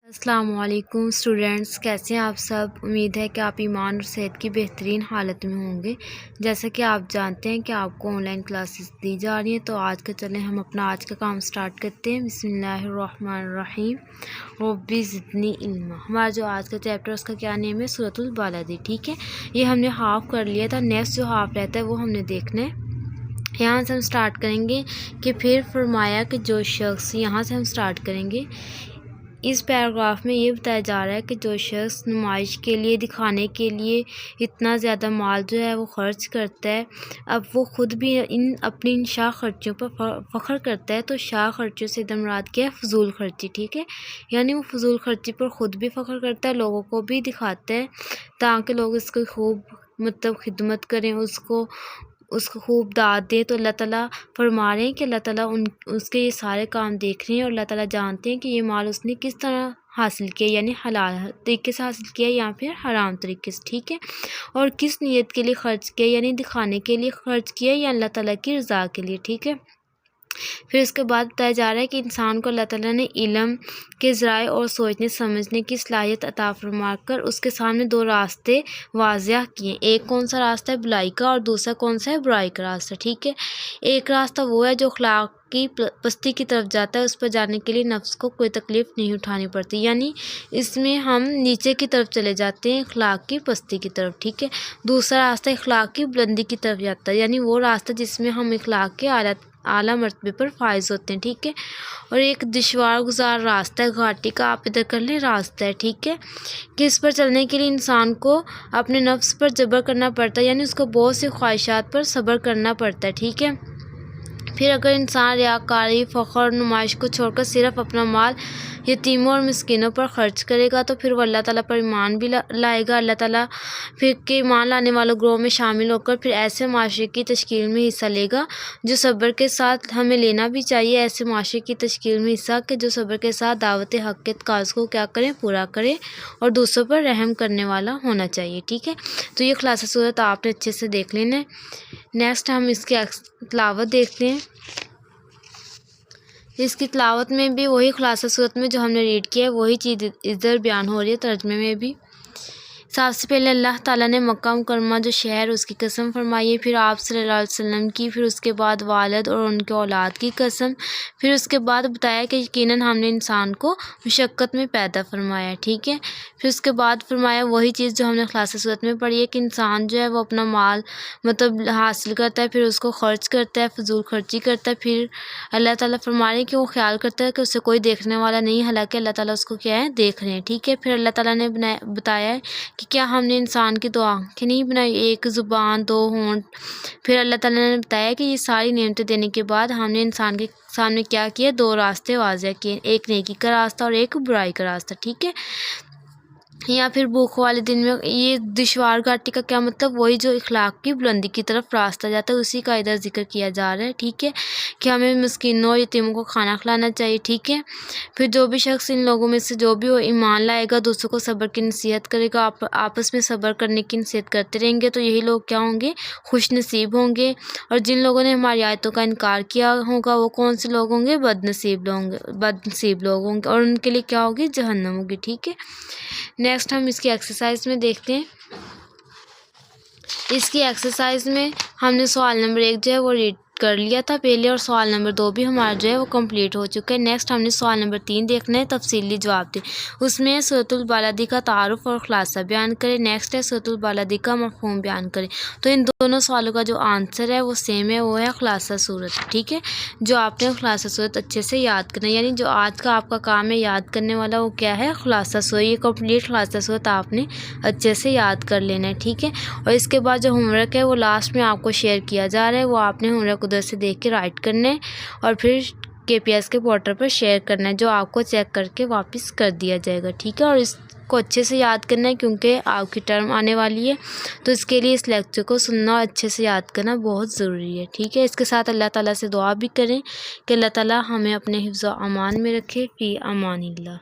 السلام علیکم اسٹوڈینٹس، کیسے ہیں آپ سب؟ امید ہے کہ آپ ایمان اور صحت کی بہترین حالت میں ہوں گے۔ جیسا کہ آپ جانتے ہیں کہ آپ کو آن لائن کلاسز دی جا رہی ہیں، تو آج کا چلیں ہم اپنا آج کا کام سٹارٹ کرتے ہیں۔ بسم اللہ الرحمن الرحیم، ربی زدنی علما۔ ہمارا جو آج کا چیپٹر اس کا کیا نیم ہے؟ سورۃ البلد، ٹھیک ہے۔ یہ ہم نے ہاف کر لیا تھا، نیکسٹ جو ہاف رہتا ہے وہ ہم نے دیکھنا ہے۔ یہاں سے ہم سٹارٹ کریں گے کہ پھر فرمایا کہ جو شخص، یہاں سے ہم سٹارٹ کریں گے۔ اس پیراگراف میں یہ بتایا جا رہا ہے کہ جو شخص نمائش کے لیے، دکھانے کے لیے اتنا زیادہ مال جو ہے وہ خرچ کرتا ہے، اب وہ خود بھی اپنی ان شاہ خرچوں پر فخر کرتا ہے، تو شاہ خرچوں سے مراد کیا ہے؟ فضول خرچی، ٹھیک ہے۔ یعنی وہ فضول خرچی پر خود بھی فخر کرتا ہے، لوگوں کو بھی دکھاتا ہے تاکہ لوگ اس کی خوب خدمت کریں، اس کو خوب داد دیں۔ تو اللہ تعالیٰ فرما رہے ہیں کہ اللہ تعالیٰ اس کے یہ سارے کام دیکھ رہے ہیں، اور اللہ تعالیٰ جانتے ہیں کہ یہ مال اس نے کس طرح حاصل کیا، یعنی حلال طریقے سے حاصل کیا یا پھر حرام طریقے سے، ٹھیک ہے۔ اور کس نیت کے لیے خرچ کیا، یعنی دکھانے کے لیے خرچ کیا یا اللہ تعالیٰ کی رضا کے لیے، ٹھیک ہے۔ پھر اس کے بعد بتایا جا رہا ہے کہ انسان کو اللہ تعالیٰ نے علم کے ذرائع اور سوچنے سمجھنے کی صلاحیت عطا فرما کر اس کے سامنے دو راستے واضح کیے۔ ایک کون سا راستہ ہے؟ بھلائی کا، اور دوسرا کون سا ہے؟ برائی کا راستہ، ٹھیک ہے۔ ایک راستہ وہ ہے جو اخلاق کی پستی کی طرف جاتا ہے، اس پر جانے کے لیے نفس کو کوئی تکلیف نہیں اٹھانی پڑتی، یعنی اس میں ہم نیچے کی طرف چلے جاتے ہیں، اخلاق کی پستی کی طرف، ٹھیک ہے۔ دوسرا راستہ اخلاق کی بلندی کی طرف جاتا ہے، یعنی وہ راستہ جس میں ہم اخلاق کے اعلیٰ مرتبے پر فائز ہوتے ہیں، ٹھیک ہے۔ اور ایک دشوار گزار راستہ ہے، گھاٹی کا، آپ ادھر کر لیں، راستہ ہے، ٹھیک ہے، کہ اس پر چلنے کے لیے انسان کو اپنے نفس پر جبر کرنا پڑتا ہے، یعنی اس کو بہت سی خواہشات پر صبر کرنا پڑتا ہے، ٹھیک ہے۔ پھر اگر انسان ریاکاری، فخر اور نمائش کو چھوڑ کر صرف اپنا مال یتیموں اور مسکینوں پر خرچ کرے گا، تو پھر وہ اللہ تعالیٰ پر ایمان بھی لائے گا، اللہ تعالیٰ پھر کے ایمان لانے والوں گروہ میں شامل ہو کر پھر ایسے معاشرے کی تشکیل میں حصہ لے گا جو صبر کے ساتھ، ہمیں لینا بھی چاہیے ایسے معاشرے کی تشکیل میں حصہ کہ جو صبر کے ساتھ دعوت حق کے تقاضوں کو کیا کریں؟ پورا کریں، اور دوسروں پر رحم کرنے والا ہونا چاہیے، ٹھیک ہے۔ تو یہ خلاصہ صورت آپ نے اچھے سے دیکھ لینا ہے۔ نیکسٹ ہم اس کی تلاوت دیکھتے ہیں۔ اس کی تلاوت میں بھی وہی خلاصہ صورت میں جو ہم نے ریڈ کیا ہے وہی چیز ادھر بیان ہو رہی ہے، ترجمے میں بھی۔ سب سے پہلے اللہ تعالیٰ نے مکہ مکرمہ جو شہر، اس کی قسم فرمائی ہے، پھر آپ صلی اللہ علیہ وسلم کی، پھر اس کے بعد والد اور ان کے اولاد کی قسم، پھر اس کے بعد بتایا کہ یقیناً ہم نے انسان کو مشقت میں پیدا فرمایا ہے، ٹھیک ہے۔ پھر اس کے بعد فرمایا وہی چیز جو ہم نے خلاصہ صورت میں پڑھی ہے کہ انسان جو ہے وہ اپنا مال حاصل کرتا ہے، پھر اس کو خرچ کرتا ہے، فضول خرچی کرتا ہے، پھر اللہ تعالیٰ فرما رہے ہیں کہ وہ خیال کرتا ہے کہ اسے کوئی دیکھنے والا نہیں، حالانکہ اللہ تعالیٰ اس کو کیا ہے؟ دیکھ رہے ہیں، ٹھیک ہے۔ پھر اللہ تعالیٰ نے بتایا ہے کہ کیا ہم نے انسان کی دو آنکھیں نہیں بنائی، ایک زبان، دو ہونٹ۔ پھر اللہ تعالیٰ نے بتایا کہ یہ ساری نعمتیں دینے کے بعد ہم نے انسان کے سامنے کیا کیا؟ دو راستے واضح کیے، ایک نیکی کا راستہ اور ایک برائی کا راستہ، ٹھیک ہے۔ یا پھر بھوک والے دن میں یہ دشوار گھاٹی کا کیا مطلب؟ وہی جو اخلاق کی بلندی کی طرف راستہ جاتا ہے، اسی کا ادھر ذکر کیا جا رہا ہے، ٹھیک ہے، کہ ہمیں مسکینوں اور یتیموں کو کھانا کھلانا چاہیے، ٹھیک ہے۔ پھر جو بھی شخص ان لوگوں میں سے جو بھی ایمان لائے گا، دوسروں کو صبر کی نصیحت کرے گا، آپس میں صبر کرنے کی نصیحت کرتے رہیں گے، تو یہی لوگ کیا ہوں گے؟ خوش نصیب ہوں گے۔ اور جن لوگوں نے ہماری آیتوں کا انکار کیا ہوگا وہ کون سے لوگ ہوں گے؟ بد نصیب لوگ ہوں گے، اور ان کے لیے کیا ہوگی؟ جہنم ہوگی، ٹھیک ہے۔ نیکسٹ ہم اس کی ایکسرسائز میں دیکھتے ہیں۔ اس کی ایکسرسائز میں ہم نے سوال نمبر 1 جو ہے وہ ریڈ کر لیا تھا پہلے، اور سوال نمبر 2 بھی ہمارا جو ہے وہ کمپلیٹ ہو چکا ہے۔ نیکسٹ ہم نے سوال نمبر 3 دیکھنا ہے، تفصیلی جواب دیں۔ اس میں سورۃ البلد کا تعارف اور خلاصہ بیان کریں۔ نیکسٹ ہے سورۃ البلد کا مفہوم بیان کریں۔ تو ان دونوں سوالوں کا جو آنسر ہے وہ سیم ہے، وہ ہے خلاصہ صورت، ٹھیک ہے۔ جو آپ نے خلاصہ صورت اچھے سے یاد کرنا ہے، یعنی جو آج کا آپ کا کام ہے یاد کرنے والا، وہ کیا ہے؟ خلاصہ صورت۔ یہ کمپلیٹ خلاصہ صورت آپ نے اچھے سے یاد کر لینا ہے، ٹھیک ہے۔ اور اس کے بعد جو ہوم ورک ہے وہ لاسٹ میں آپ کو شیئر کیا جا رہا ہے، وہ آپ نے ہوم ورک ادھر سے دیکھ کے رائٹ کرنا ہے، اور پھر KPS کے پورٹل پر شیئر کرنا ہے، جو آپ کو چیک کر کے واپس کر دیا جائے گا، ٹھیک ہے۔ اور اس کو اچھے سے یاد کرنا ہے کیونکہ آپ کی ٹرم آنے والی ہے، تو اس کے لیے اس لیکچر کو سننا اور اچھے سے یاد کرنا بہت ضروری ہے، ٹھیک ہے۔ اس کے ساتھ اللہ تعالیٰ سے دعا بھی کریں کہ اللہ تعالیٰ ہمیں اپنے حفظ و امان میں رکھے، فی امان اللہ۔